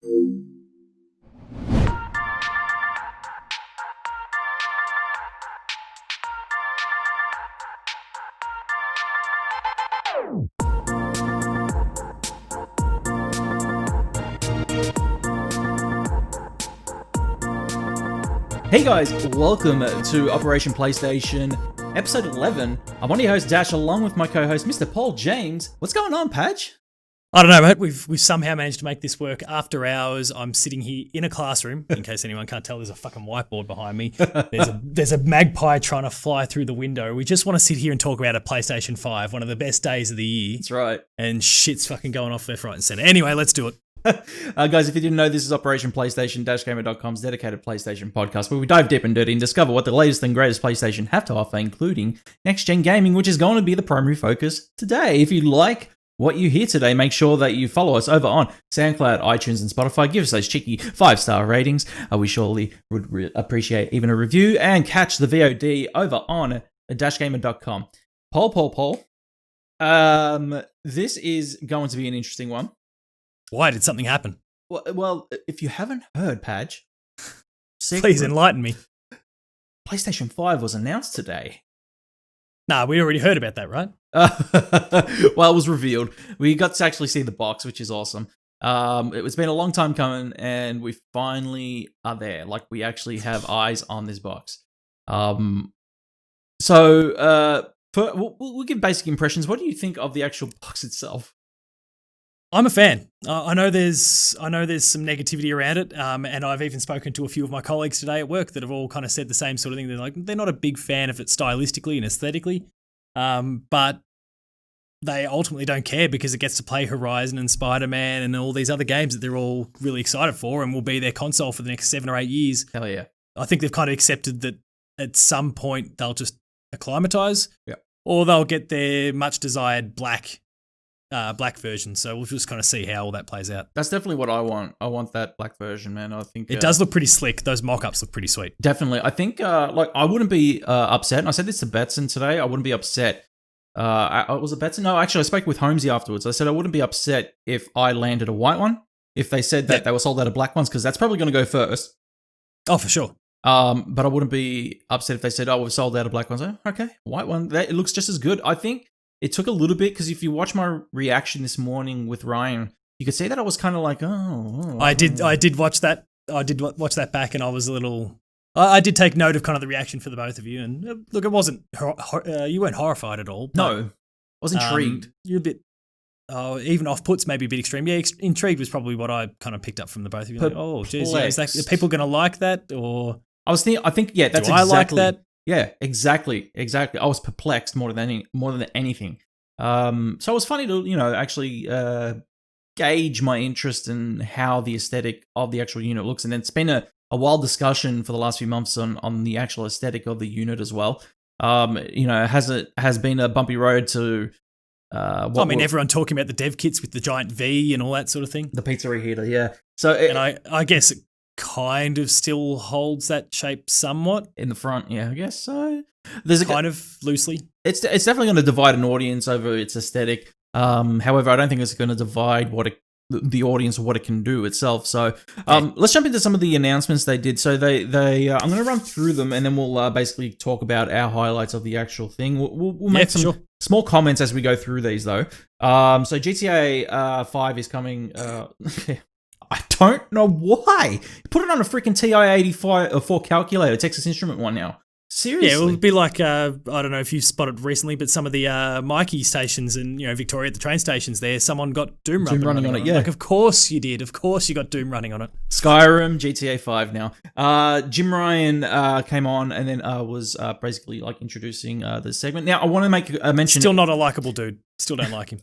Hey guys, welcome to Operation PlayStation, episode 11. I'm one of your hosts, Dash, along with my co-host, Mr. Paul James. What's going on, Padge? I don't know, mate. We've somehow managed to make this work after hours. I'm sitting here in a classroom. In case anyone can't tell, there's a fucking whiteboard behind me. There's a magpie trying to fly through the window. We just want to sit here and talk about a PlayStation 5, one of the best days of the year. That's right. And shit's fucking going off left, right, and centre. Anyway, let's do it. Guys, if you didn't know, this is Operation PlayStation-Gamer.com's dedicated PlayStation podcast, where we dive deep and dirty and discover what the latest and greatest PlayStation have to offer, including next-gen gaming, which is going to be the primary focus today. If you like what you hear today, make sure that you follow us over on SoundCloud, iTunes, and Spotify. Give us those cheeky 5-star ratings. We surely would appreciate even a review, and catch the VOD over on dashgamer.com. Paul. This is going to be an interesting one. Why did something happen? Well, if you haven't heard, Padge, please enlighten me. PlayStation 5 was announced today. Nah, we already heard about that, right? Well, it was revealed. We got to actually see the box, which is awesome. It's been a long time coming, and we finally are there. Like, we actually have eyes on this box. We'll give basic impressions. What do you think of the actual box itself? I'm a fan. I know there's some negativity around it, and I've even spoken to a few of my colleagues today at work that have all kind of said the same sort of thing. They're not a big fan of it stylistically and aesthetically, but they ultimately don't care because it gets to play Horizon and Spiderman and all these other games that they're all really excited for and will be their console for the next 7 or 8 years. Hell yeah! I think they've kind of accepted that at some point they'll just acclimatize, yeah, or they'll get their much desired black version, so we'll just kind of see how all that plays out. That's definitely what I want. I want that black version, man. I think it does look pretty slick. Those mock-ups look pretty sweet. Definitely. I think I wouldn't be upset, and I said this to Betson today, I wouldn't be upset. Was it Betson? No, actually I spoke with Holmesy afterwards. I said I wouldn't be upset if I landed a white one, if they said that they were sold out of black ones, because that's probably going to go first. Oh, for sure. But I wouldn't be upset if they said, we've sold out of black ones. Okay, white one. It looks just as good. I think it took a little bit, because if you watch my reaction this morning with Ryan, you could see that I was kind of like, I did watch that. I did watch that back, and I was a little. I did take note of kind of the reaction for the both of you, and look, it wasn't. You weren't horrified at all. No, I was intrigued. You're a bit. Even off-puts maybe a bit extreme. Yeah, intrigued was probably what I kind of picked up from the both of you. Like, geez, are people going to like that, or I think yeah, that's do I like that? Yeah, exactly. I was perplexed more than anything. So it was funny to, actually gauge my interest in how the aesthetic of the actual unit looks. And then it's been a wild discussion for the last few months on the actual aesthetic of the unit as well. Has been a bumpy road to everyone talking about the dev kits with the giant V and all that sort of thing. The pizza reheater, yeah. So I guess it kind of still holds that shape somewhat in the front, yeah, I guess so. There's kind of loosely. It's definitely going to divide an audience over its aesthetic. However, I don't think it's going to divide the audience or what it can do itself. So let's jump into some of the announcements they did. So they I'm going to run through them, and then we'll basically talk about our highlights of the actual thing. We'll make some small comments as we go through these, though. So GTA 5 is coming. I don't know why. Put it on a freaking TI-84 calculator, Texas Instrument one now. Seriously? Yeah, it would be like, I don't know if you spotted recently, but some of the Mikey stations in Victoria at the train stations there, someone got Doom running on it. Yeah. Like, of course you did. Of course you got Doom running on it. Skyrim, GTA 5 now. Jim Ryan came on and then was basically like introducing the segment. Now, I want to make a mention. Still not a likable dude. Still don't like him.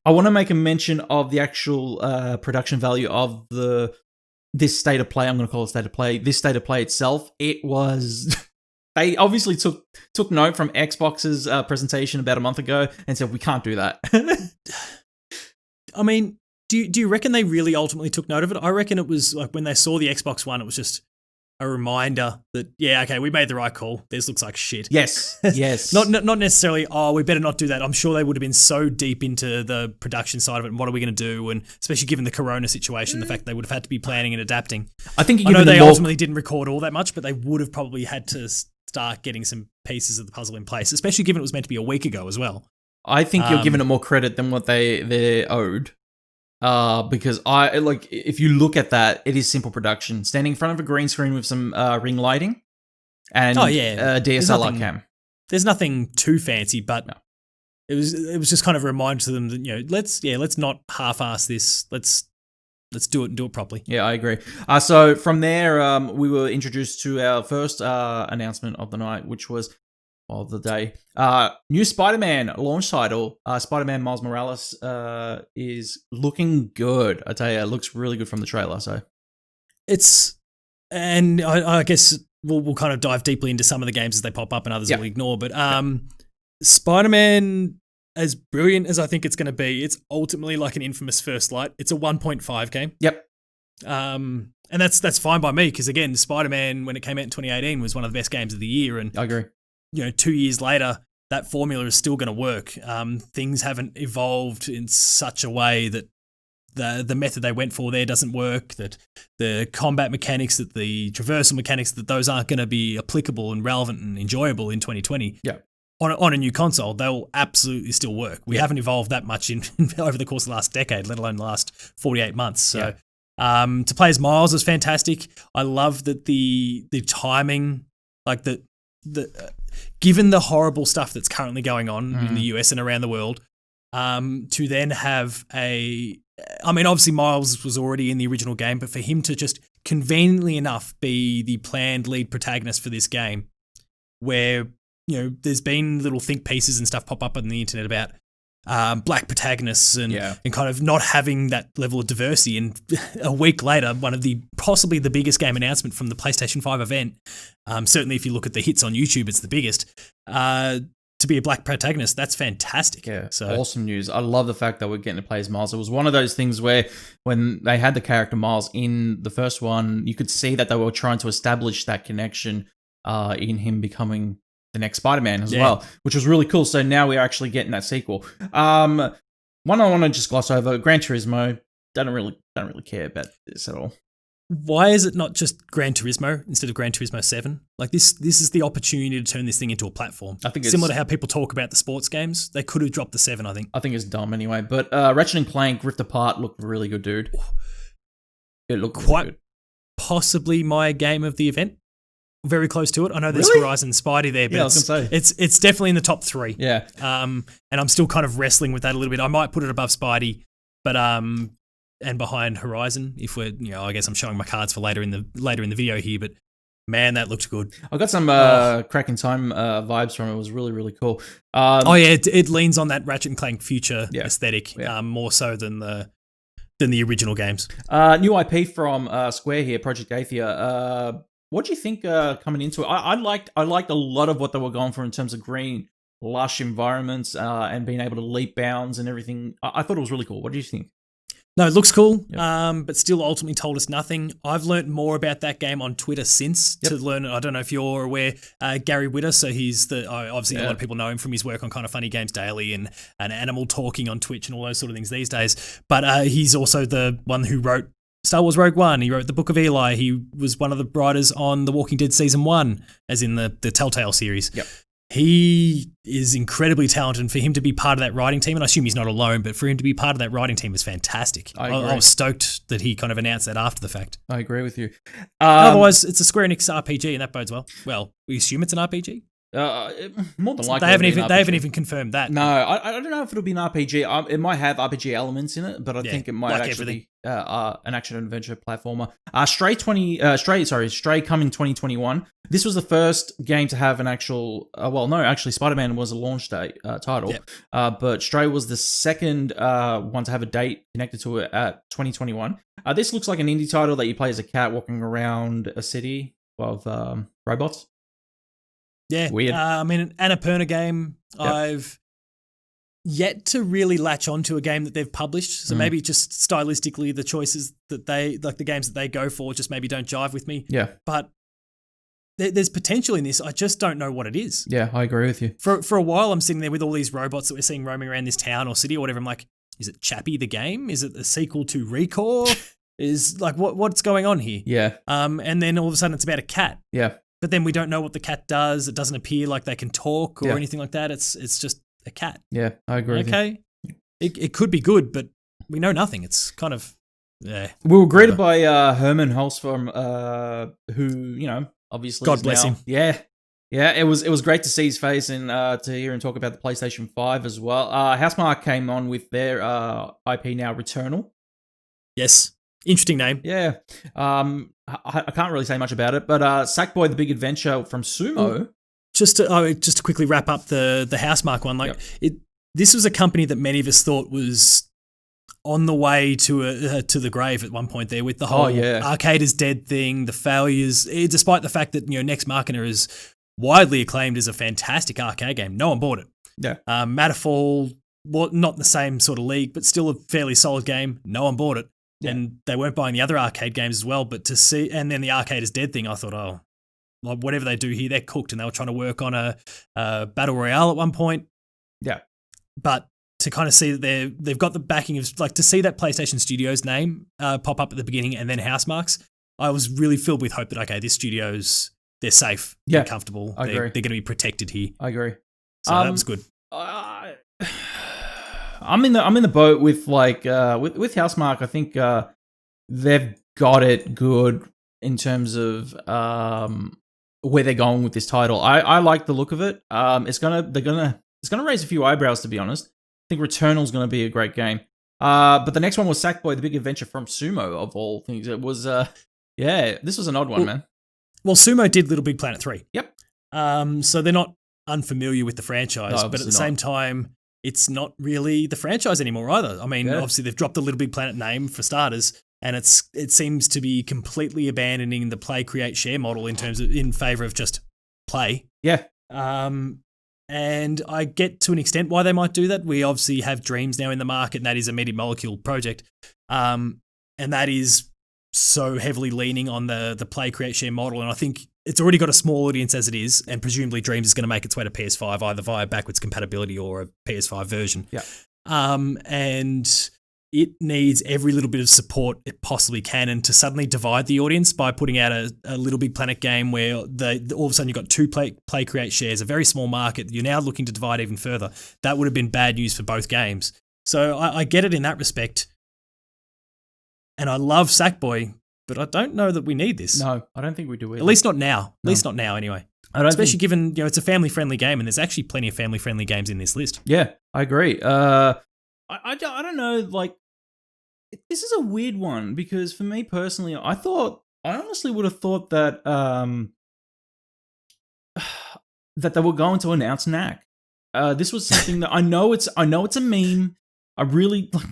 I want to make a mention of the actual production value of this state of play. I'm going to call it state of play. This state of play itself, it was... They obviously took note from Xbox's presentation about a month ago and said, we can't do that. I mean, do you reckon they really ultimately took note of it? I reckon it was like when they saw the Xbox One, it was just, a reminder that, okay, we made the right call. This looks like shit. Yes, yes. Not necessarily, we better not do that. I'm sure they would have been so deep into the production side of it and what are we going to do, and especially given the corona situation, the fact they would have had to be planning and adapting. I think I know they ultimately didn't record all that much, but they would have probably had to start getting some pieces of the puzzle in place, especially given it was meant to be a week ago as well. I think you're giving it more credit than what they're owed. Because if you look at that, it is simple production. Standing in front of a green screen with some ring lighting and DSLR cam. There's nothing too fancy, but it was just kind of a reminder to them that let's not half-ass this. Let's do it and do it properly. Yeah, I agree. So from there, we were introduced to our first announcement of the night, which was of the day. New Spider-Man launch title. Spider-Man Miles Morales is looking good. I tell you, it looks really good from the trailer. So I guess we'll kind of dive deeply into some of the games as they pop up and others we'll ignore. But Spider-Man, as brilliant as I think it's going to be, it's ultimately like an Infamous First Light. It's a 1.5 game. Yep. And that's fine by me because again, Spider-Man when it came out in 2018 was one of the best games of the year, and I agree. 2 years later, that formula is still going to work. Things haven't evolved in such a way that the method they went for there doesn't work, that the combat mechanics, that the traversal mechanics, that those aren't going to be applicable and relevant and enjoyable in 2020. Yeah. On a new console, they'll absolutely still work. We haven't evolved that much in over the course of the last decade, let alone the last 48 months. So to play as Miles is fantastic. I love that the timing, like the given the horrible stuff that's currently going on in the US and around the world, to then have obviously Miles was already in the original game, but for him to just conveniently enough be the planned lead protagonist for this game, where, there's been little think pieces and stuff pop up on the internet about black protagonists and kind of not having that level of diversity. And a week later, one of the possibly the biggest game announcement from the PlayStation 5 event, certainly if you look at the hits on YouTube, it's the biggest, to be a black protagonist, that's fantastic. Yeah, so awesome news. I love the fact that we're getting to play as Miles. It was one of those things where when they had the character Miles in the first one, you could see that they were trying to establish that connection in him becoming the next Spider-Man as well, which was really cool. So now we're actually getting that sequel. One I want to just gloss over, Gran Turismo. Don't really care about this at all. Why is it not just Gran Turismo instead of Gran Turismo 7? Like this is the opportunity to turn this thing into a platform. I think it's similar to how people talk about the sports games. They could have dropped the 7, I think. I think it's dumb anyway. But Ratchet and Clank Rift Apart looked really good, dude. It looked quite really good. Possibly my game of the event. Very close to it. I know there's Horizon Spidey there, but it's definitely in the top 3. Yeah. And I'm still kind of wrestling with that a little bit. I might put it above Spidey, but and behind Horizon, if we're, I guess I'm showing my cards for later in the video here, but man, that looked good. I got some Crack in Time vibes from it. It was really, really cool. It leans on that Ratchet and Clank future aesthetic more so than the original games. New IP from Square here, Project Athia. What do you think coming into it? I liked a lot of what they were going for in terms of green, lush environments and being able to leap bounds and everything. I thought it was really cool. What do you think? No, it looks cool, but still ultimately told us nothing. I've learned more about that game on Twitter since to learn. I don't know if you're aware, Gary Whitta. So he's obviously a lot of people know him from his work on kind of Funny Games Daily and Animal Talking on Twitch and all those sort of things these days. But he's also the one who wrote Star Wars Rogue One. He wrote The Book of Eli. He was one of the writers on The Walking Dead Season 1, as in the Telltale series. Yep. He is incredibly talented, and for him to be part of that writing team, and I assume he's not alone, but for him to be part of that writing team is fantastic. I was stoked that he kind of announced that after the fact. I agree with you. Otherwise, it's a Square Enix RPG, and that bodes well. Well, we assume it's an RPG. More than likely, they haven't even confirmed that. No, I don't know if it'll be an RPG. It might have RPG elements in it, but I think it might actually be an action adventure platformer. Stray coming 2021. This was the first game to have an actual. Spider-Man was a launch date title, but Stray was the second one to have a date connected to it at 2021. This looks like an indie title that you play as a cat walking around a city of robots. Yeah, weird. An Annapurna game. Yep. I've yet to really latch onto a game that they've published. So maybe just stylistically, the choices that the games that they go for just maybe don't jive with me. Yeah. But there's potential in this. I just don't know what it is. Yeah, I agree with you. For a while, I'm sitting there with all these robots that we're seeing roaming around this town or city or whatever. I'm like, is it Chappie the game? Is it a sequel to Recore? Is like what's going on here? Yeah. And then all of a sudden it's about a cat. Yeah. But then we don't know what the cat does. It doesn't appear like they can talk or Yeah. anything like that. It's just a cat. Yeah, I agree with you. Okay. It could be good, but we know nothing. It's kind of We were greeted by Herman Holzform, who, obviously God is bless now- him. Yeah. Yeah, it was great to see his face and to hear him talk about the PlayStation 5 as well. Housemarque came on with their IP now, Returnal. Yes. Interesting name. Yeah. I can't really say much about it, but Sackboy the Big Adventure from Sumo. Just to quickly wrap up the Housemarque one, this was a company that many of us thought was on the way to the grave at one point there with the whole arcade is dead thing, the failures, despite the fact that Next Machina is widely acclaimed as a fantastic arcade game. No one bought it. Yeah. Matterfall, not in the same sort of league, but still a fairly solid game. No one bought it. Yeah. And they weren't buying the other arcade games as well. But to see, and then the arcade is dead thing, I thought, like whatever they do here, they're cooked. And they were trying to work on a battle royale at one point. Yeah. But to kind of see that they've got the backing of, like, to see that PlayStation Studios name pop up at the beginning and then Housemarques, I was really filled with hope that, okay, this studio's, they're safe, they're comfortable, I agree. They're going to be protected here. I agree. So that was good. I'm in the boat with with Housemarque. I think they've got it good in terms of where they're going with this title. I like the look of it. It's gonna raise a few eyebrows, to be honest. I think Returnal's gonna be a great game. But the next one was Sackboy the Big Adventure from Sumo, of all things. It was this was an odd one, man. Well, Sumo did Little Big Planet 3. Yep. So they're not unfamiliar with the franchise, No, but at the same time, it's not really the franchise anymore either. I mean, obviously they've dropped the Little Big Planet name for starters, and it seems to be completely abandoning the play, create, share model in favor of just play. Yeah. And I get to an extent why they might do that. We obviously have Dreams now in the market, and that is a Media Molecule project. And that is so heavily leaning on the play, create, share model. And I think it's already got a small audience as it is, and presumably Dreams is going to make its way to PS5 either via backwards compatibility or a PS5 version. Yeah. And it needs every little bit of support it possibly can, and to suddenly divide the audience by putting out a Little Big Planet game where all of a sudden you've got two play, create, shares, a very small market. You're now looking to divide even further. That would have been bad news for both games. So I get it in that respect. And I love Sackboy, but I don't know that we need this. No, I don't think we do either. At least not now. At least not now, anyway. Especially given it's a family-friendly game, and there's actually plenty of family-friendly games in this list. Yeah, I agree. I don't know. Like, this is a weird one because for me personally, I honestly would have thought that that they were going to announce Knack. This was something that I know it's a meme. I really like.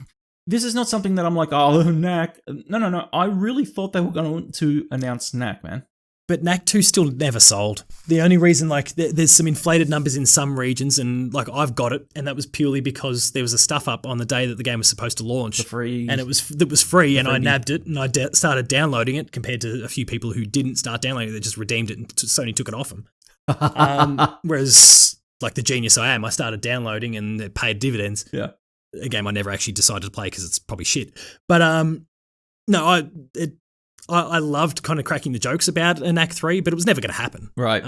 This is not something that I'm like, oh, Knack. No. I really thought they were going to announce Knack, man. But Knack 2 still never sold. The only reason, there's some inflated numbers in some regions, and I've got it, and that was purely because there was a stuff up on the day that the game was supposed to launch. The free. And it was free, and I nabbed it, and I started downloading it compared to a few people who didn't start downloading it, they just redeemed it, and Sony took it off them. Whereas, like the genius I am, I started downloading, and it paid dividends. Yeah. A game I never actually decided to play because it's probably shit. But no, I loved kind of cracking the jokes about an Act 3, but it was never going to happen. Right.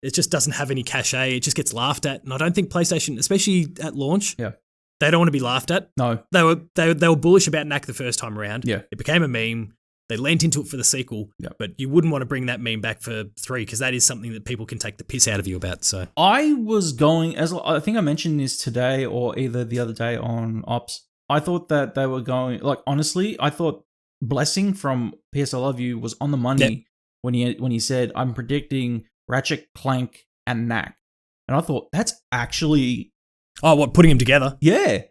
It just doesn't have any cachet. It just gets laughed at, and I don't think PlayStation, especially at launch, yeah, they don't want to be laughed at. No, they were bullish about Knack the first time around. Yeah, it became a meme. They lent into it for the sequel, but you wouldn't want to bring that meme back for 3 because that is something that people can take the piss out of you about. So I was going, as I think I mentioned this today or either the other day on Ops, I thought that they were going, honestly, I thought Blessing from PS I Love You was on the money when he said, I'm predicting Ratchet, Clank, and Knack. And I thought, that's actually... Oh, what, putting them together? Yeah.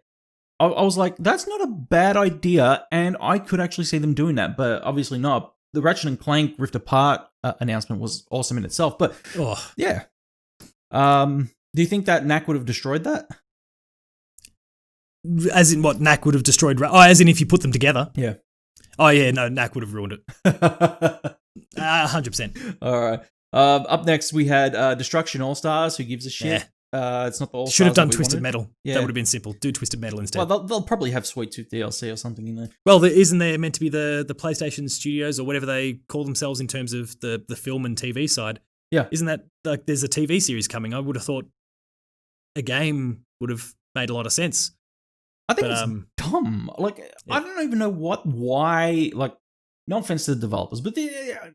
I was like, that's not a bad idea, and I could actually see them doing that, but obviously not. The Ratchet and Clank Rift Apart announcement was awesome in itself, but yeah. Do you think that Knack would have destroyed that? As in what, Knack would have destroyed... Oh, as in if you put them together? Yeah. Oh, yeah, no, Knack would have ruined it. 100%. All right. Up next, we had Destruction All Stars. Who gives a shit? It's not the All Stars. Should have done that we Twisted wanted. Metal. Yeah. That would have been simple. Do Twisted Metal instead. Well, they'll probably have Sweet Tooth DLC or something in there. Well, isn't there meant to be the PlayStation Studios or whatever they call themselves in terms of the film and TV side? Yeah. Isn't that like there's a TV series coming? I would have thought a game would have made a lot of sense. I think it's dumb. Like, I don't even know why, like, no offense to the developers, but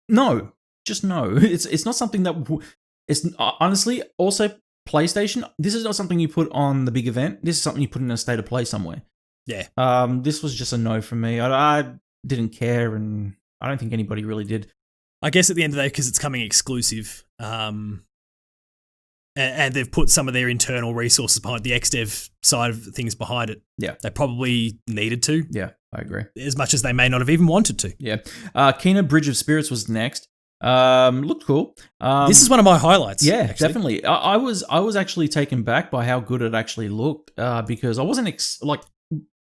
no. It's not something that, it's honestly, also PlayStation, this is not something you put on the big event. This is something you put in a state of play somewhere. Yeah. This was just a no from me. I didn't care, and I don't think anybody really did. I guess at the end of the day, because it's coming exclusive, and they've put some of their internal resources behind the XDev side of things behind it. Yeah. They probably needed to. Yeah, I agree. As much as they may not have even wanted to. Yeah. Kena Bridge of Spirits was next. Looked cool. This is one of my highlights. Yeah, actually. definitely. I was actually taken back by how good it actually looked, because I wasn't like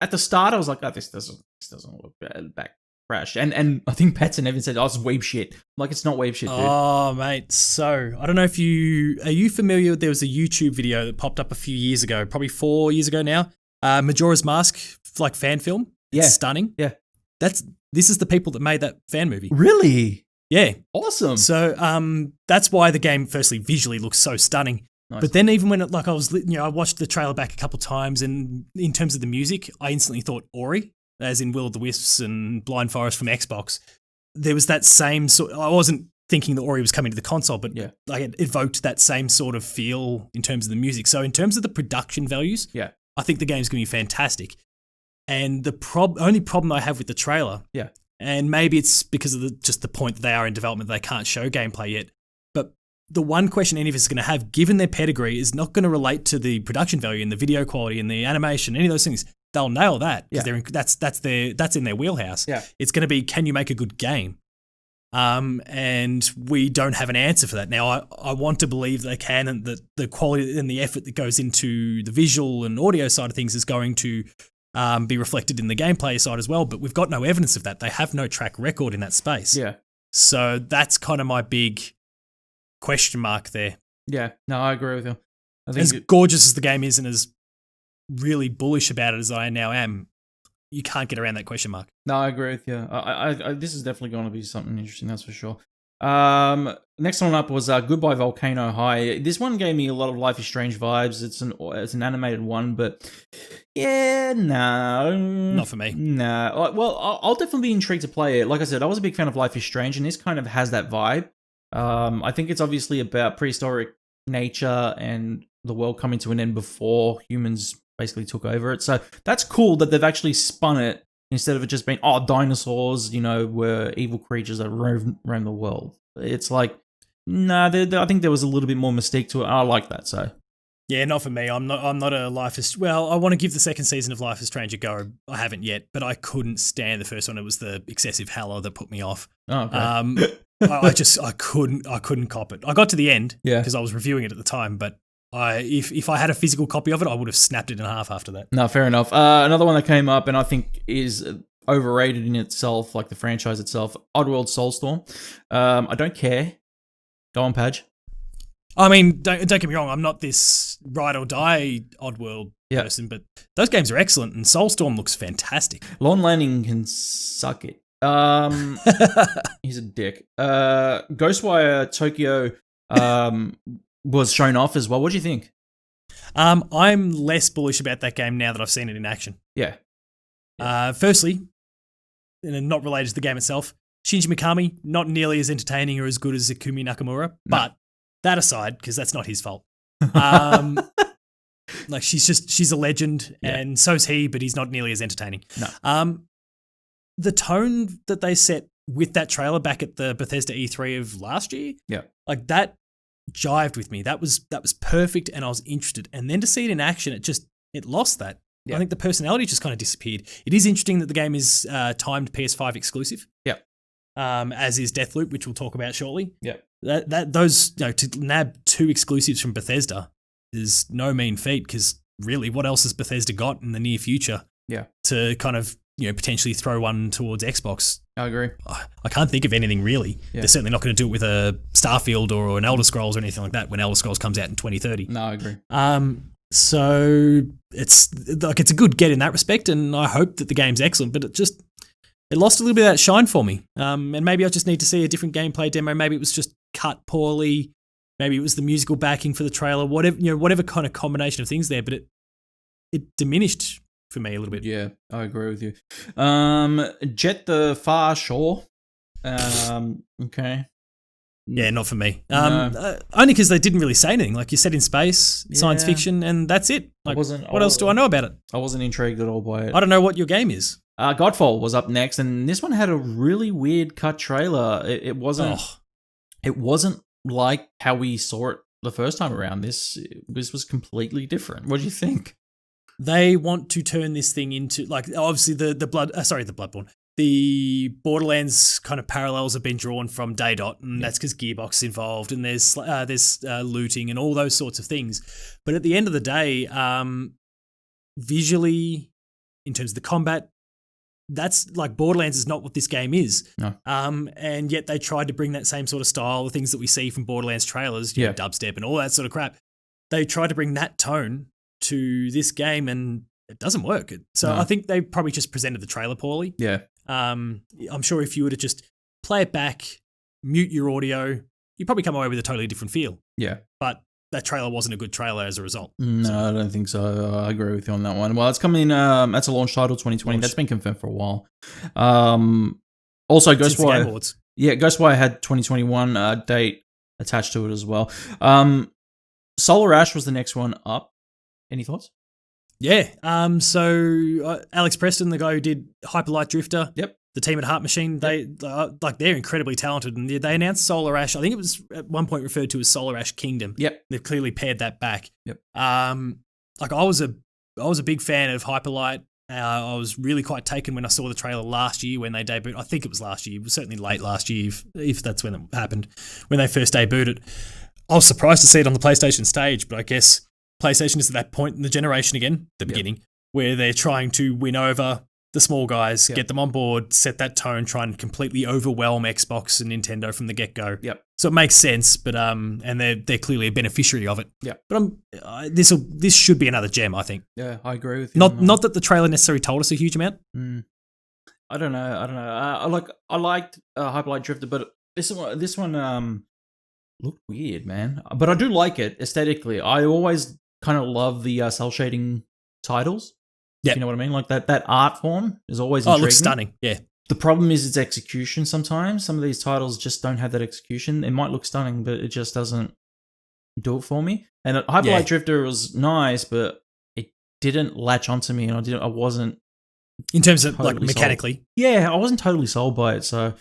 at the start I was like, oh, this doesn't look bad, back crash, and I think Pets and Evan said, oh, it's weeb shit. Like, it's not weeb shit, dude. Oh, mate. So I don't know if are you familiar? There was a YouTube video that popped up a few years ago, probably 4 years ago now. Majora's Mask, like fan film. It's stunning. Yeah. This is the people that made that fan movie. Really? Yeah. Awesome. So that's why the game firstly visually looks so stunning. Nice. But then even when I watched the trailer back a couple of times, and in terms of the music, I instantly thought Ori, as in Will of the Wisps and Blind Forest from Xbox. There was that same sort. I wasn't thinking that Ori was coming to the console, but like it evoked that same sort of feel in terms of the music. So in terms of the production values, I think the game's going to be fantastic. And the only problem I have with the trailer, and maybe it's because of just the point that they are in development, they can't show gameplay yet. But the one question any of us is going to have, given their pedigree, is not going to relate to the production value and the video quality and the animation, any of those things. They'll nail that because that's in their wheelhouse. Yeah. It's going to be, can you make a good game? And we don't have an answer for that. Now, I want to believe they can, and that the quality and the effort that goes into the visual and audio side of things is going to be reflected in the gameplay side as well. But we've got no evidence of that. They have no track record in that space. Yeah. So that's kind of my big question mark there. Yeah. No, I agree with you. I think as gorgeous as the game is, and as really bullish about it as I now am, you can't get around that question mark. No, I agree with you. This is definitely going to be something interesting, that's for sure. Next one up was Goodbye Volcano High. This one gave me a lot of Life is Strange vibes. It's an animated one, but not for me. No. Well, I'll definitely be intrigued to play it. Like I said, I was a big fan of Life is Strange, and this kind of has that vibe. I think it's obviously about prehistoric nature and the world coming to an end before humans basically took over it. So that's cool that they've actually spun it instead of it just being, dinosaurs, were evil creatures that roam the world. It's like, I think there was a little bit more mystique to it. I like that, so. Yeah, not for me. I'm not a Life is... Well, I want to give the second season of Life is Strange a go. I haven't yet, but I couldn't stand the first one. It was the excessive howler that put me off. Oh, okay. I couldn't cop it. I got to the end because I was reviewing it at the time, but if I had a physical copy of it, I would have snapped it in half after that. No, fair enough. Another one that came up and I think is overrated in itself, like the franchise itself, Oddworld Soulstorm. I don't care. Go on, Padge. I mean, don't get me wrong. I'm not this ride or die Oddworld person, but those games are excellent, and Soulstorm looks fantastic. Lon Lanning can suck it. He's a dick. Ghostwire Tokyo was shown off as well. What do you think? I'm less bullish about that game now that I've seen it in action. Yeah. Firstly, and not related to the game itself, Shinji Mikami, not nearly as entertaining or as good as Ikumi Nakamura, but that aside, because that's not his fault. Like she's a legend, and so's he, but he's not nearly as entertaining. No. The tone that they set with that trailer back at the Bethesda E3 of last year, like that jived with me. That was perfect, and I was interested. And then to see it in action, it lost that. I think the personality just kind of disappeared. It is interesting that the game is timed PS5 exclusive. Yeah. As is Deathloop, which we'll talk about shortly. Yeah. Those to nab 2 exclusives from Bethesda is no mean feat, because really, what else has Bethesda got in the near future? Yeah. To kind of potentially throw one towards Xbox. I agree. I can't think of anything really. Yeah. They're certainly not going to do it with a Starfield or an Elder Scrolls or anything like that when Elder Scrolls comes out in 2030. No, I agree. So it's a good get in that respect, and I hope that the game's excellent, but it lost a little bit of that shine for me. And maybe I just need to see a different gameplay demo. Maybe it was just cut poorly. Maybe it was the musical backing for the trailer. Whatever kind of combination of things there, but it diminished for me a little bit. Yeah, I agree with you. Jet the Far Shore. Okay. Yeah, not for me. No. Only because they didn't really say anything. Like, you're set in space, science fiction, and that's it. Like, what else do I know about it? I wasn't intrigued at all by it. I don't know what your game is. Godfall was up next, and this one had a really weird cut trailer. It wasn't. It wasn't like how we saw it the first time around. This was completely different. What do you think? They want to turn this thing into, like, obviously the Bloodborne. The Borderlands kind of parallels have been drawn from Daydot, and that's because Gearbox is involved, and there's looting and all those sorts of things. But at the end of the day, visually, in terms of the combat, that's like Borderlands is not what this game is. No. And yet they tried to bring that same sort of style, the things that we see from Borderlands trailers, you know, dubstep and all that sort of crap. They tried to bring that tone to this game, and it doesn't work. So I think they probably just presented the trailer poorly. Yeah. I'm sure if you were to just play it back, mute your audio, you'd probably come away with a totally different feel. Yeah. But that trailer wasn't a good trailer as a result. No, I don't think so. I agree with you on that one. Well, it's coming in, that's a launch title 2020. That's been confirmed for a while. Also, Ghostwire. Yeah, Ghostwire had 2021 date attached to it as well. Solar Ash was the next one up. Any thoughts? Yeah. So Alex Preston, the guy who did Hyper Light Drifter, the team at Heart Machine, they're incredibly talented, and they announced Solar Ash. I think it was at one point referred to as Solar Ash Kingdom. Yep. They've clearly pared that back. Yep. I was a big fan of Hyper Light. I was really quite taken when I saw the trailer last year when they debuted. I think it was last year. It was certainly late last year, if that's when it happened, when they first debuted it. I was surprised to see it on the PlayStation stage, but I guess PlayStation is at that point in the generation again, the beginning, where they're trying to win over the small guys, get them on board, set that tone, try and completely overwhelm Xbox and Nintendo from the get-go. Yep. So it makes sense, but and they're clearly a beneficiary of it. Yeah. But this should be another gem, I think. Yeah, I agree with you. Not that the trailer necessarily told us a huge amount. I don't know. I liked Hyper Light Drifter, but this one looked weird, man. But I do like it aesthetically. I always kind of love the cell shading titles. Yeah, you know what I mean. Like that art form is always intriguing. It looks stunning. Yeah. The problem is its execution. Sometimes some of these titles just don't have that execution. It might look stunning, but it just doesn't do it for me. And Hyper Light Drifter was nice, but it didn't latch onto me, and I wasn't. In terms of totally like mechanically, sold. Yeah, I wasn't totally sold by it. So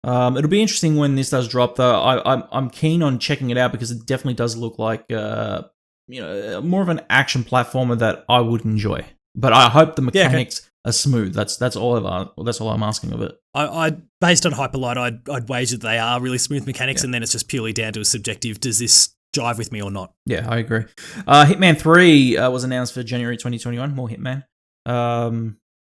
it'll be interesting when this does drop. Though I'm keen on checking it out because it definitely does look like more of an action platformer that I would enjoy. But I hope the mechanics are smooth. That's all I'm asking of it. I based on Hyper Light, I'd wager that they are really smooth mechanics, and then it's just purely down to a subjective. Does this jive with me or not? Yeah, I agree. Hitman 3 was announced for January 2021. More Hitman.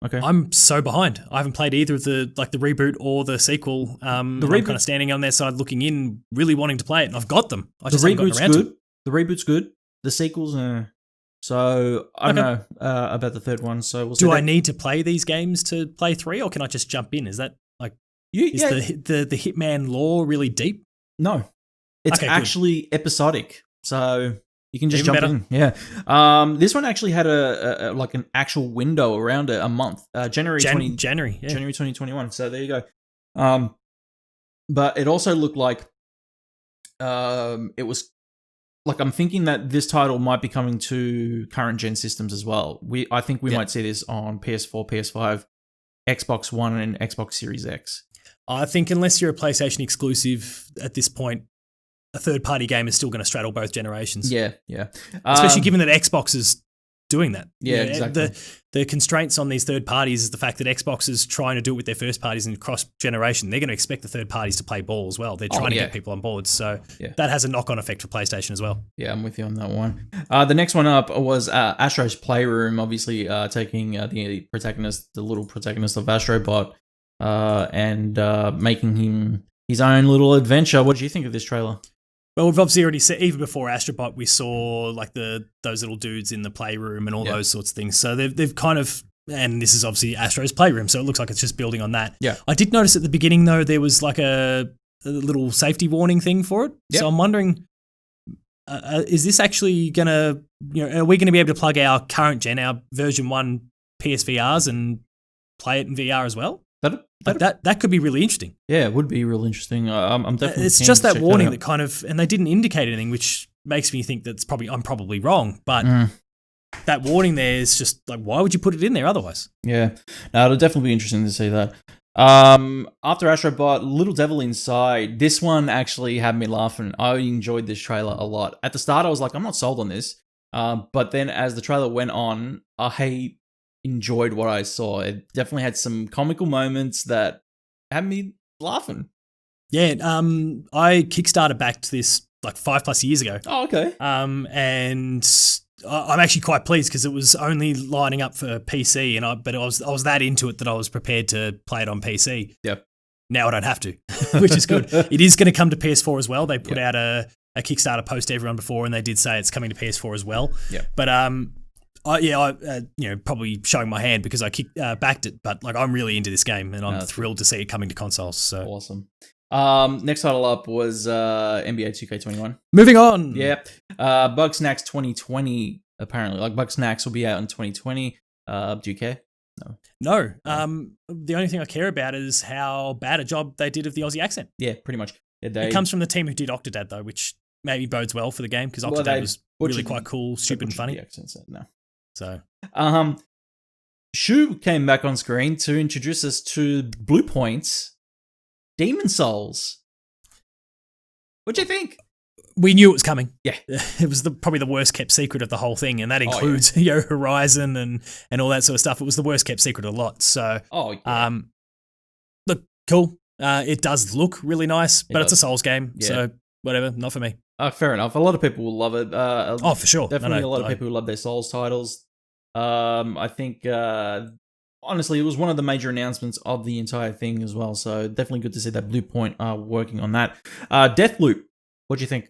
Okay. I'm so behind. I haven't played either of the reboot or the sequel. I'm kind of standing on their side looking in, really wanting to play it, and I've got them. I just haven't gotten around to it. The reboot's good. The sequels, so I don't know about the third one. So we'll see. Do I need to play these games to play 3, or can I just jump in? Is that like the Hitman lore really deep? No, it's actually episodic. So you can just jump in. Yeah. This one actually had a like an actual window around it, a month. January 2021. So there you go. But it also looked like it was like, I'm thinking that this title might be coming to current gen systems as well. I think we might see this on PS4, PS5, Xbox One, and Xbox Series X. I think unless you're a PlayStation exclusive at this point, a third-party game is still going to straddle both generations. Yeah. Especially given that Xbox is doing that. Yeah, exactly. The constraints on these third parties is the fact that Xbox is trying to do it with their first parties and cross-generation. They're going to expect the third parties to play ball as well. They're trying to get people on board. So that has a knock-on effect for PlayStation as well. Yeah, I'm with you on that one. The next one up was Astro's Playroom, obviously taking the little protagonist of Astrobot, and making him his own little adventure. What do you think of this trailer? Well, we've obviously already said, even before Astrobot, we saw like those little dudes in the playroom and all those sorts of things. So they've kind of, and this is obviously Astro's Playroom, so it looks like it's just building on that. Yeah. I did notice at the beginning, though, there was like a little safety warning thing for it. Yep. So I'm wondering, is this actually going to, are we going to be able to plug our current gen, our version 1 PSVRs and play it in VR as well? That could be really interesting. Yeah, it would be real interesting. I'm definitely. It's just that warning that kind of, and they didn't indicate anything, which makes me think that's I'm probably wrong. But that warning there is just like, why would you put it in there otherwise? Yeah, no, it'll definitely be interesting to see that. After Astrobot, Little Devil Inside, this one actually had me laughing. I enjoyed this trailer a lot. At the start, I was like, I'm not sold on this. But then as the trailer went on, I enjoyed what I saw. It definitely had some comical moments that had me laughing. Yeah, I kickstarted back to this like 5+ years ago. Oh, okay. And I'm actually quite pleased because it was only lining up for PC, but I was that into it that I was prepared to play it on PC. Yep. Now I don't have to, which is good. It is going to come to PS4 as well. They put out a Kickstarter post to everyone before, and they did say it's coming to PS4 as well. Yeah. But probably showing my hand because I backed it, but like I'm really into this game and I'm thrilled to see it coming to consoles. So awesome. Next title up was NBA 2K21. Moving on. Yeah. Bugsnax 2020 apparently. Like Bugsnax will be out in 2020. Do you care? No. The only thing I care about is how bad a job they did of the Aussie accent. Yeah, pretty much. It comes from the team who did Octodad though, which maybe bodes well for the game because Octodad was really quite cool, stupid and funny. The accent, no. So, Shu came back on screen to introduce us to Blue Point's Demon Souls. What'd you think? We knew it was coming. Yeah. It was probably the worst kept secret of the whole thing, and that includes Horizon and all that sort of stuff. It was the worst kept secret of a lot. So, look, cool. It does look really nice, but it's a Souls game, so whatever, not for me. Fair enough. A lot of people will love it. For sure. Definitely a lot of people who love their Souls titles. I think, honestly, it was one of the major announcements of the entire thing as well. So definitely good to see that Blue Point are working on that. Deathloop, what do you think?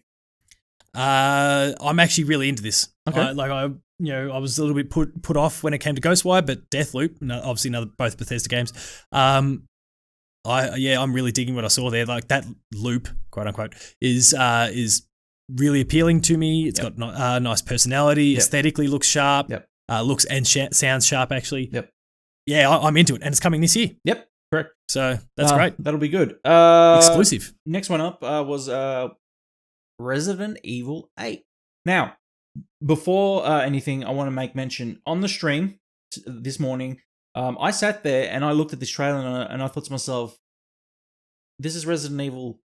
I'm actually really into this. Okay. I was a little bit put off when it came to Ghostwire, but Deathloop, obviously both Bethesda games. I'm really digging what I saw there. Like that loop, quote unquote, is really appealing to me. It's got nice personality. Aesthetically looks sharp. Looks and sounds sharp actually. Yeah, I'm into it, and it's coming this year. Yep, correct. So that's great. That'll be good. Exclusive. Next one up was Resident Evil 8. Now, before anything, I want to make mention on the stream this morning. I sat there and I looked at this trailer and I thought to myself, "This is Resident Evil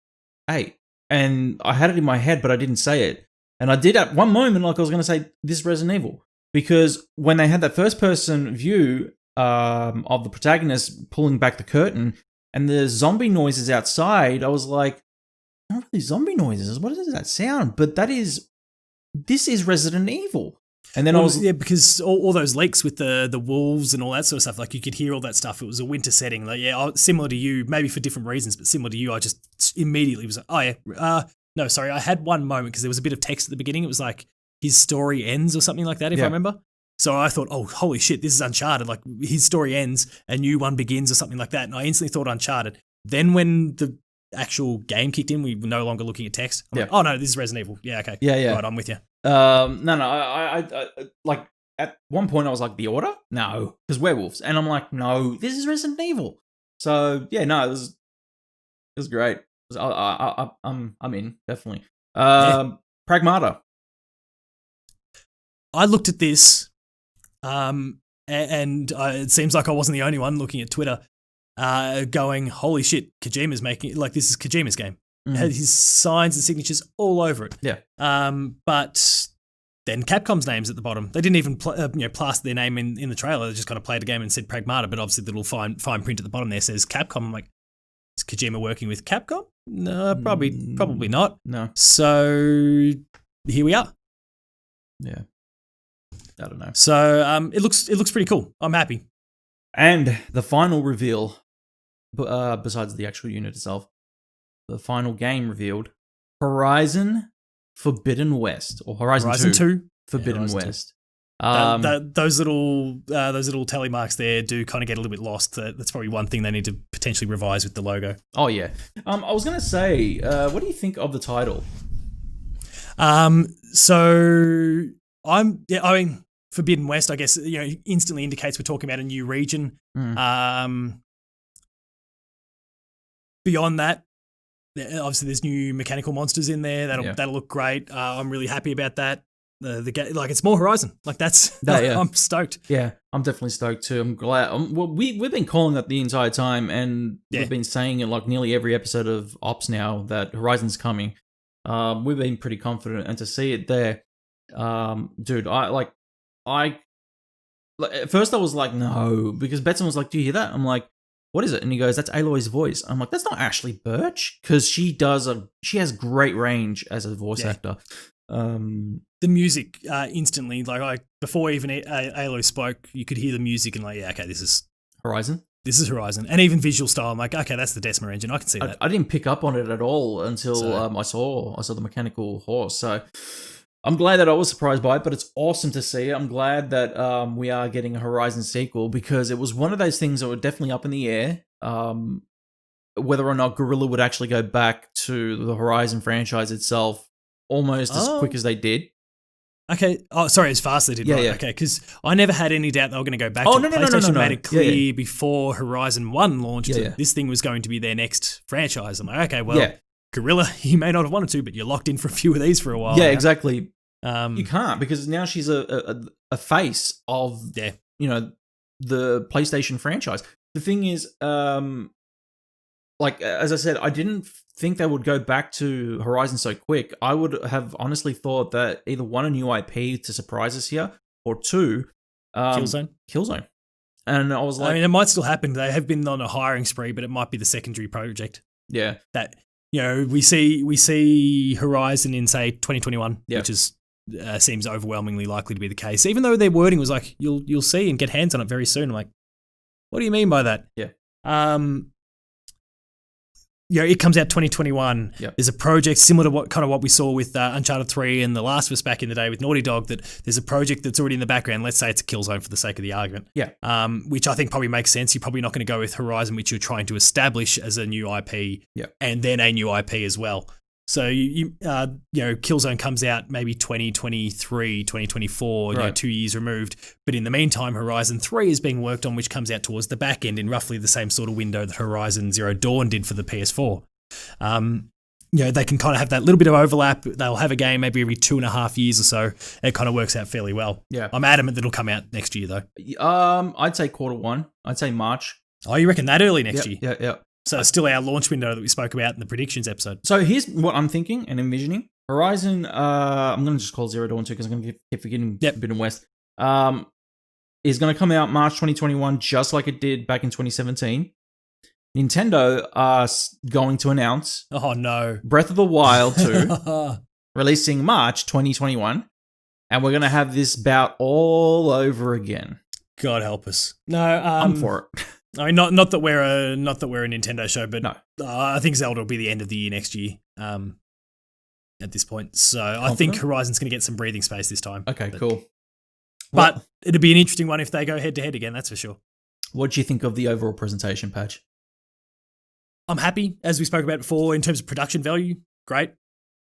8," and I had it in my head, but I didn't say it. And I did at one moment, like I was going to say, "This is Resident Evil." Because when they had that first-person view of the protagonist pulling back the curtain and the zombie noises outside, I was like, not really zombie noises. What does that sound? But this is Resident Evil. And then because all those leaks with the wolves and all that sort of stuff, like you could hear all that stuff. It was a winter setting. Like, similar to you, maybe for different reasons, but similar to you, I just immediately was like, no, sorry. I had one moment because there was a bit of text at the beginning. It was like, his story ends or something like that, if I remember. So I thought, oh, holy shit, this is Uncharted. Like, his story ends, a new one begins or something like that. And I instantly thought Uncharted. Then when the actual game kicked in, we were no longer looking at text. I'm like, oh, no, this is Resident Evil. Yeah, okay. Yeah. Right, I'm with you. I like, at one point I was like, The Order? No, because werewolves. And I'm like, no, this is Resident Evil. So, yeah, no, it was great. I'm in, definitely. Pragmata. I looked at this, and it seems like I wasn't the only one looking at Twitter, going, "Holy shit, Kojima's making it! Like this is Kojima's game." It had his signs and signatures all over it. Yeah. But then Capcom's name's at the bottom. They didn't even plaster their name in the trailer. They just kind of played the game and said Pragmata, but obviously the little fine print at the bottom there says Capcom. I'm like, is Kojima working with Capcom? No, probably not. No. So here we are. Yeah. I don't know. So it looks pretty cool. I'm happy. And the final reveal, besides the actual unit itself, the final game revealed, Horizon Forbidden West, or Horizon 2 Forbidden West. 2. Those little tally marks there do kind of get a little bit lost. That's probably one thing they need to potentially revise with the logo. Oh yeah. I was gonna say, what do you think of the title? So I mean, Forbidden West, I guess, instantly indicates we're talking about a new region. Beyond that, obviously there's new mechanical monsters in there. That'll look great. I'm really happy about that. The game, like, it's more Horizon. Like I'm stoked. Yeah, I'm definitely stoked too. I'm glad. Well, we've been calling that the entire time, and we've been saying it like nearly every episode of Ops now that Horizon's coming. We've been pretty confident, and to see it there, dude, at first I was like, no, because Betson was like, do you hear that? I'm like, what is it? And he goes, that's Aloy's voice. I'm like, that's not Ashley Birch, because she has great range as a voice actor. The music instantly, like before even Aloy spoke, you could hear the music and like, yeah, okay, this is Horizon. This is Horizon. And even visual style, I'm like, okay, that's the Decima engine. I can see that. I didn't pick up on it at all until I saw the mechanical horse. So I'm glad that I was surprised by it, but it's awesome to see. I'm glad that we are getting a Horizon sequel, because it was one of those things that were definitely up in the air. Whether or not Guerrilla would actually go back to the Horizon franchise itself almost as quick as they did. Okay. Oh, sorry, as fast as they did. Yeah, right. Okay, because I never had any doubt they were going to go back to it. PlayStation made it clear before Horizon 1 launched that this thing was going to be their next franchise. I'm like, okay, well, Guerrilla, you may not have wanted to, but you're locked in for a few of these for a while. Yeah, exactly. You can't, because now she's a face of the PlayStation franchise. The thing is, like, as I said, I didn't think they would go back to Horizon so quick. I would have honestly thought that either one, a new IP to surprise us here, or two, Killzone. And I was like, I mean, it might still happen. They have been on a hiring spree, but it might be the secondary project. Yeah. That, we see Horizon in, say, 2021, which is seems overwhelmingly likely to be the case. Even though their wording was like, you'll see and get hands on it very soon. I'm like, what do you mean by that? Yeah. It comes out 2021. Yep. There's a project similar to what we saw with Uncharted 3 and The Last of Us back in the day with Naughty Dog, that there's a project that's already in the background. Let's say it's a Killzone for the sake of the argument. Yeah. Which I think probably makes sense. You're probably not going to go with Horizon, which you're trying to establish as a new IP, and then a new IP as well. So Killzone comes out maybe 2023, 2024, 2 years removed. But in the meantime, Horizon 3 is being worked on, which comes out towards the back end in roughly the same sort of window that Horizon Zero Dawn did for the PS4. They can kind of have that little bit of overlap. They'll have a game maybe every 2.5 years or so. It kind of works out fairly well. Yeah. I'm adamant that it'll come out next year though. I'd say Q1. I'd say March. Oh, you reckon that early next year? Yeah. So it's still our launch window that we spoke about in the predictions episode. So here's what I'm thinking and envisioning. Horizon, I'm going to just call Zero Dawn 2 because I'm going to keep forgetting Forbidden West, is going to come out March 2021, just like it did back in 2017. Nintendo are going to announce Breath of the Wild 2 releasing March 2021, and we're going to have this bout all over again. God help us. No, I'm for it. I mean, not that we're a Nintendo show, but no. I think Zelda will be the end of the year next year. At this point, so I think Horizon's going to get some breathing space this time. Okay, cool. But it'd be an interesting one if they go head to head again. That's for sure. What do you think of the overall presentation, Patch? I'm happy, as we spoke about before, in terms of production value. Great.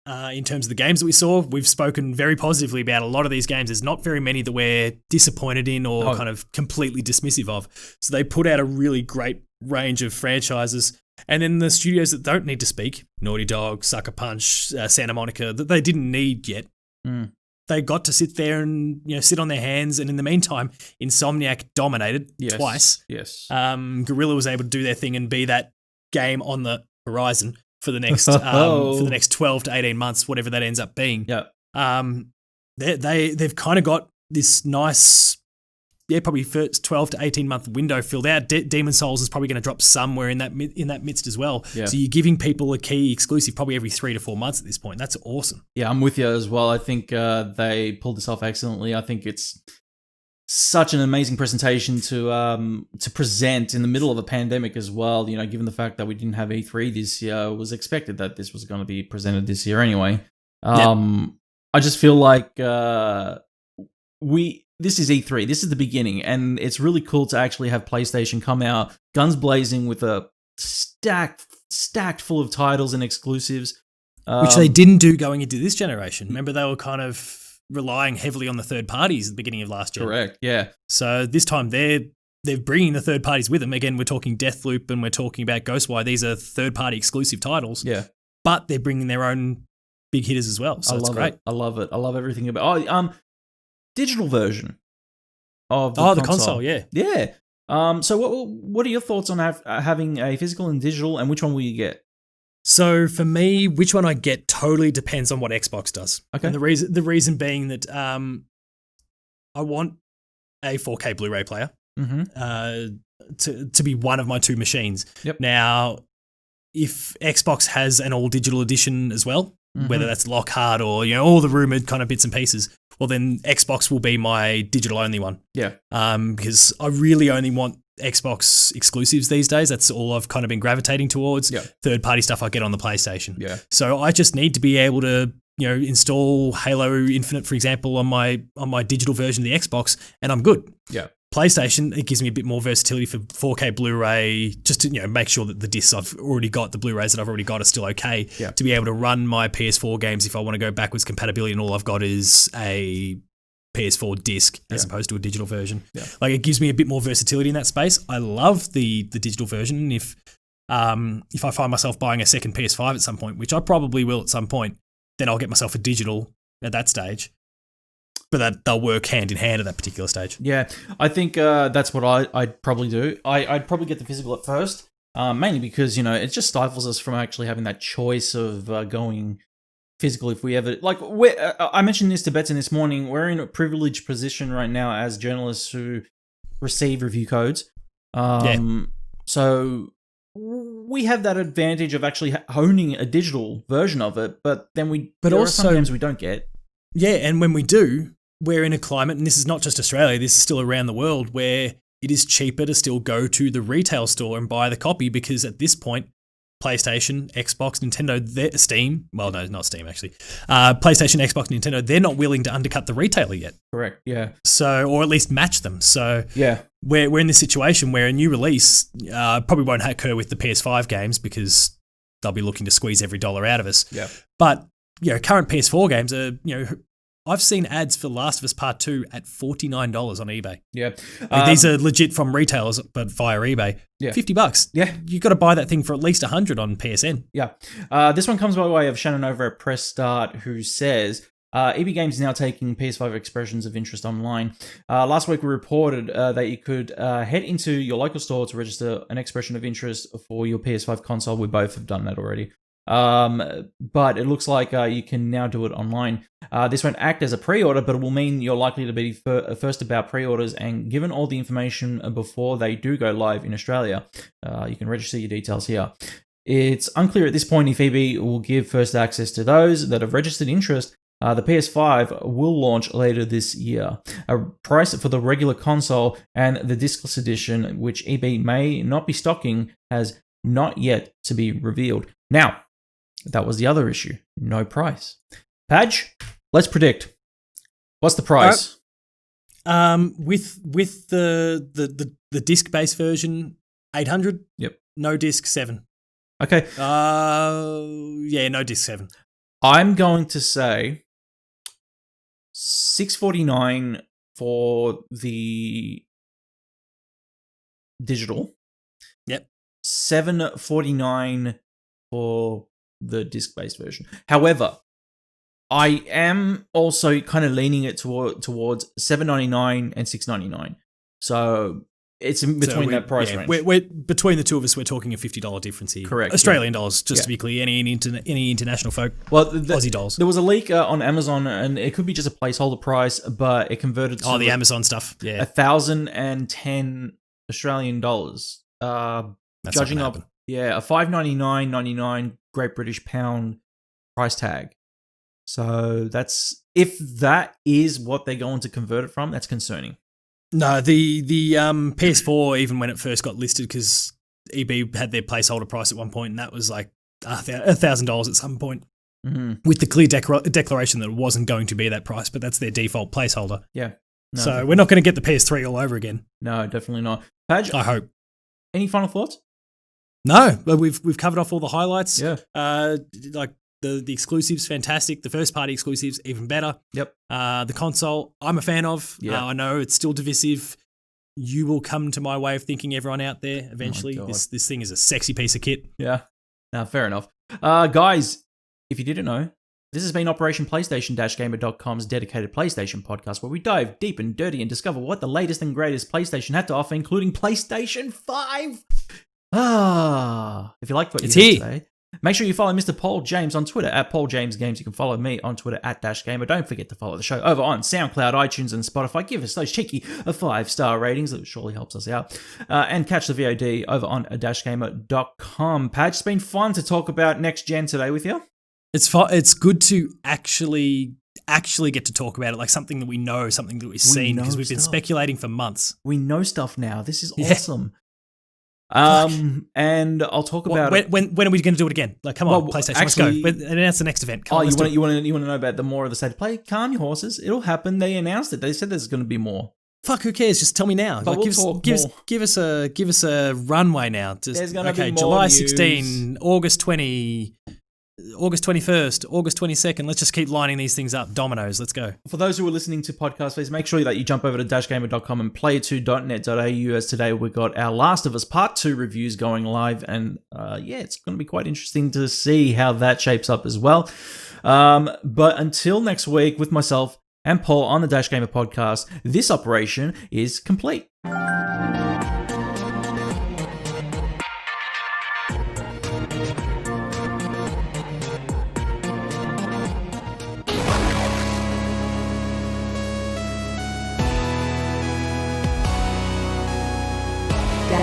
In terms of the games that we saw, we've spoken very positively about a lot of these games. There's not very many that we're disappointed in or kind of completely dismissive of. So they put out a really great range of franchises. And then the studios that don't need to speak, Naughty Dog, Sucker Punch, Santa Monica, that they didn't need yet. They got to sit there and sit on their hands. And in the meantime, Insomniac dominated twice. Yes. Guerrilla was able to do their thing and be that game on the horizon for the next 12 to 18 months, whatever that ends up being. Yeah. they've kind of got this nice, probably first 12 to 18 month window filled out. Demon Souls is probably going to drop somewhere in that midst as well. Yeah. So you're giving people a key exclusive probably every 3 to 4 months at this point. That's awesome. Yeah, I'm with you as well. I think they pulled this off excellently. I think it's such an amazing presentation to present in the middle of a pandemic as well. You know, given the fact that we didn't have E3 this year, it was expected that this was going to be presented this year anyway. I just feel like this is E3. This is the beginning, and it's really cool to actually have PlayStation come out guns blazing with a stacked full of titles and exclusives, which they didn't do going into this generation. Remember, they were kind of relying heavily on the third parties at the beginning of last year. Correct. Yeah. So this time they're bringing the third parties with them. Again, we're talking Deathloop and we're talking about Ghostwire. These are third party exclusive titles. Yeah. But they're bringing their own big hitters as well. So it's great. I love it. I love everything about. Digital version of the console. Yeah. Yeah. So what are your thoughts on having a physical and digital, and which one will you get? So for me, which one I get totally depends on what Xbox does. Okay. And the reason being that I want a 4K Blu-ray player to be one of my two machines. Yep. Now, if Xbox has an all digital edition as well, whether that's Lockhart or all the rumored kind of bits and pieces, well then Xbox will be my digital only one. Yeah. Because I really only want Xbox exclusives these days. That's all I've kind of been gravitating towards. Yeah. Third party stuff I get on the PlayStation. Yeah. So I just need to be able to install Halo Infinite, for example, on my digital version of the Xbox, and I'm good. Yeah. PlayStation, it gives me a bit more versatility for 4K Blu-ray, just to make sure that the discs I've already got, the Blu-rays that I've already got, are still okay. Yeah. To be able to run my PS4 games if I want to go backwards compatibility, and all I've got is a PS4 disc as opposed to a digital version. Yeah. Like, it gives me a bit more versatility in that space. I love the digital version. If I find myself buying a second PS5 at some point, which I probably will at some point, then I'll get myself a digital at that stage. But they'll work hand in hand at that particular stage. Yeah, I think that's what I'd probably do. I'd probably get the physical at first, mainly because, it just stifles us from actually having that choice of going physical if we ever... Like, I mentioned this to Betson this morning. We're in a privileged position right now as journalists who receive review codes. So we have that advantage of actually owning a digital version of it, but then there are some games we don't get. Yeah, and when we do, we're in a climate, and this is not just Australia, this is still around the world, where it is cheaper to still go to the retail store and buy the copy, because at this point, PlayStation, Xbox, Nintendo, Steam, well, no, not Steam actually, PlayStation, Xbox, Nintendo, they're not willing to undercut the retailer yet. Correct, yeah. So, or at least match them. So, yeah, we're in this situation where a new release probably won't occur with the PS5 games, because they'll be looking to squeeze every dollar out of us. Yeah. But current PS4 games are, I've seen ads for Last of Us Part 2 at $49 on eBay. Yeah. These are legit from retailers, but via eBay. Yeah. $50. Yeah. You've got to buy that thing for at least $100 on PSN. Yeah. This one comes by way of Shannon over at Press Start, who says, EB Games is now taking PS5 expressions of interest online. Last week we reported that you could head into your local store to register an expression of interest for your PS5 console. We both have done that already. But it looks like you can now do it online. This won't act as a pre-order, but it will mean you're likely to be first about pre-orders, and given all the information before they do go live in Australia, you can register your details here. It's unclear at this point if EB will give first access to those that have registered interest. The PS5 will launch later this year. A price for the regular console and the discless edition, which EB may not be stocking, has not yet to be revealed. Now, that was the other issue. No price. Padge, let's predict. What's the price? With the disc-based version, 800. Yep. No disc, 7. Okay. No disc, 7. I'm going to say $649 for the digital. Yep. $749 for the disc-based version. However, I am also kind of leaning it towards $7.99 and $6.99. So It's in between that price range. We're between the two of us. We're talking a $50 difference here. Correct. Australian dollars, just to be clear. Any international folk. Well, Aussie dollars. There was a leak on Amazon, and it could be just a placeholder price, but it converted to the Amazon stuff. Yeah, 1,010 Australian dollars. That's Judging up, a $5.99.99 Great British Pound price tag. So if that is what they're going to convert it from, that's concerning. No, the PS4, even when it first got listed, because EB had their placeholder price at one point, and that was like $1,000 at some point, with the clear declaration that it wasn't going to be that price, but that's their default placeholder. Yeah. No, so definitely. We're not going to get the PS3 all over again. No, definitely not. Padge, I hope. Any final thoughts? No, but we've covered off all the highlights. Yeah. Like the exclusives, fantastic. The first party exclusives, even better. Yep. The console, I'm a fan of. Yeah. I know it's still divisive. You will come to my way of thinking, everyone out there, eventually. Oh This thing is a sexy piece of kit. Yeah. No, fair enough. Guys, if you didn't know, this has been Operation PlayStation-Gamer.com's dedicated PlayStation podcast, where we dive deep and dirty and discover what the latest and greatest PlayStation had to offer, including PlayStation 5. If you liked what you heard today, make sure you follow Mr. Paul James on Twitter at Paul James Games. You can follow me on Twitter at @Gamer. Don't forget to follow the show over on SoundCloud, iTunes, and Spotify. Give us those cheeky 5-star ratings. That surely helps us out. And catch the VOD over on @Gamer.com. Patch, it's been fun to talk about next gen today with you. It's fun. It's good to actually get to talk about it, like something that we know, something that we've seen, because we've been speculating for months. We know stuff now. This is awesome. And I'll talk about it. When are we going to do it again? Like, come on, PlayStation, actually, let's go. Announce the next event. Come on, you want to know about the more of the state of play? Calm your horses. It'll happen. They announced it. They said there's going to be more. Fuck, who cares? Just tell me now. But like, give us a runway now. Just, there's going to be more July news. 16, August 20. August 21st, August 22nd. Let's just keep lining these things up. Dominoes, let's go. For those who are listening to podcasts, please make sure that you jump over to dashgamer.com and player2.net.au, as today we've got our Last of Us Part 2 reviews going live. And it's going to be quite interesting to see how that shapes up as well. But until next week, with myself and Paul on the Dash Gamer podcast, this operation is complete.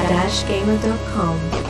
dashgamer.com